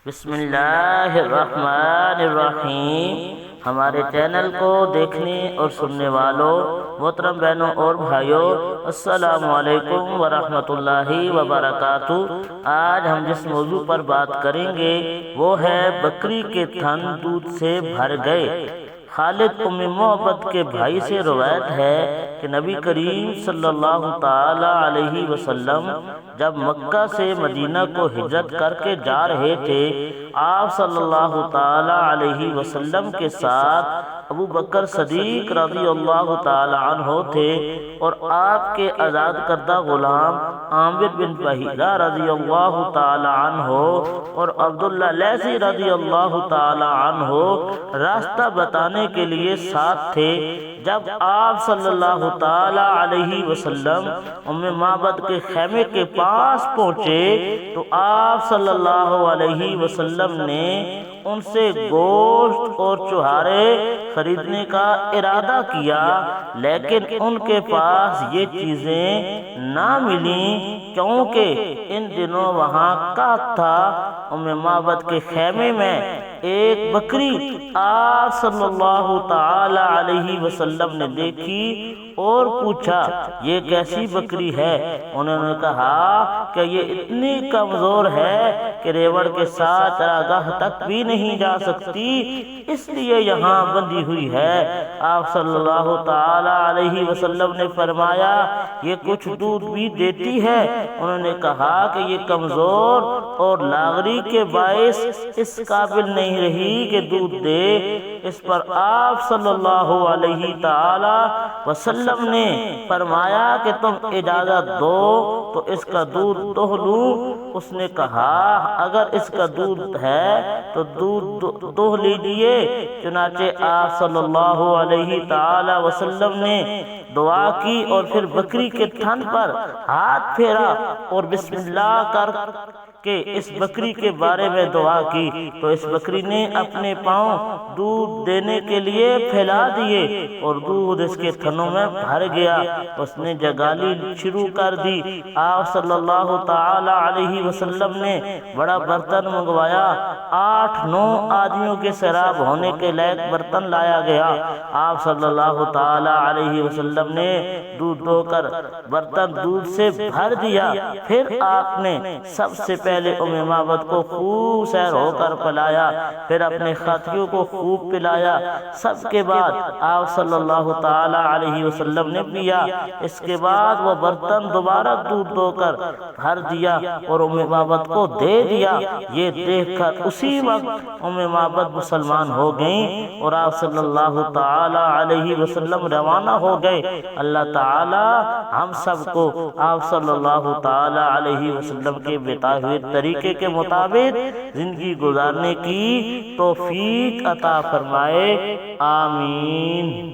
بسم اللہ الرحمن الرحیم۔ ہمارے چینل کو دیکھنے اور سننے والوں محترم بہنوں اور بھائیوں، السلام علیکم ورحمۃ اللہ وبرکاتہ۔ آج ہم جس موضوع پر بات کریں گے وہ ہے بکری کے تھن دودھ سے بھر گئے۔ خالد ام محبت کے بھائی سے روایت ہے کہ نبی کریم صلی اللہ تعالی علیہ وسلم جب مکہ سے مدینہ کو ہجرت کر کے جا رہے تھے، آپ صلی اللہ تعالی علیہ وسلم کے ساتھ ابو بکر صدیق رضی اللہ تعالی عنہ تھے اور آپ کے آزاد کردہ غلام عامر بن بحیرہ رضی اللہ تعالی عنہ اور عبداللہ لیثی رضی اللہ تعالی عنہ راستہ بتانے کے لیے ساتھ تھے۔ جب آپ صلی اللہ تعالی علیہ وسلم ام معبد کے خیمے کے پاس پہنچے تو آپ صلی اللہ علیہ وسلم نے ان سے گوشت اور چوہارے خریدنے کا ارادہ کیا، لیکن ان کے پاس یہ چیزیں نہ ملیں کیونکہ ان دنوں وہاں قحط تھا۔ ام معبد کے خیمے میں ایک بکری آپ صلی اللہ تعالی علیہ وسلم نے دیکھی اور پوچھا یہ کیسی بکری ہے؟ انہوں نے کہا کہ یہ اتنی کمزور ہے کہ ریوڑ کے ساتھ چراگاہ تک بھی نہیں جا سکتی، اس لیے یہاں بندھی ہوئی ہے۔ آپ صلی اللہ تعالی علیہ وسلم نے فرمایا یہ کچھ دودھ بھی دیتی ہے؟ انہوں نے کہا کہ یہ کمزور اور لاغری کے باعث اس قابل نہیں رہی کہ دودھ دے۔ اس پر آپ صلی اللہ علیہ تعالی وسلم نے فرمایا کہ تم اجازت دو تو اس کا دودھ دوہ لوں۔ اس نے کہا اگر اس کا دودھ ہے تو دودھ دوہ لیجئے۔ چنانچہ آپ صلی اللہ علیہ تعالی وسلم نے دعا کی اور پھر بکری کے تھن پر ہاتھ پھیرا اور بسم اللہ کر کہ اس بکری کے بارے میں دعا کی تو اس بکری نے اپنے پاؤں دودھ دینے کے لیے پھیلا دیے اور دودھ اس کے تھنوں میں بھر گیا۔ اس نے جگالی شروع کر دی۔ آپ صلی اللہ تعالی علیہ وسلم نے بڑا برتن منگوایا، 8-9 آدمیوں کے سیراب ہونے کے لائق برتن لایا گیا۔ آپ صلی اللہ تعالی علیہ وسلم نے دودھ دو کر برتن دودھ سے بھر دیا۔ پھر آپ نے سب سے پہلے ام معبد کو خوب سیر ہو کر پلایا، پھر اپنے خاتیوں کو خوب پلایا۔ سب کے بعد آپ صلی اللہ تعالی علیہ وسلم نے پیا۔ اس کے بعد وہ برتن دوبارہ دودھ دو کر بھر دیا اور ام معبد کو دے دیا۔ یہ دیکھ کر اسی وقت ام معبد مسلمان ہو گئیں اور آپ صلی اللہ تعالی علیہ وسلم روانہ ہو گئے۔ اللہ تعالی ہم سب کو آپ صلی اللہ تعالی علیہ وسلم کے بتائے ہوئے طریقے کے مطابق زندگی گزارنے کی توفیق عطا فرمائے، آمین۔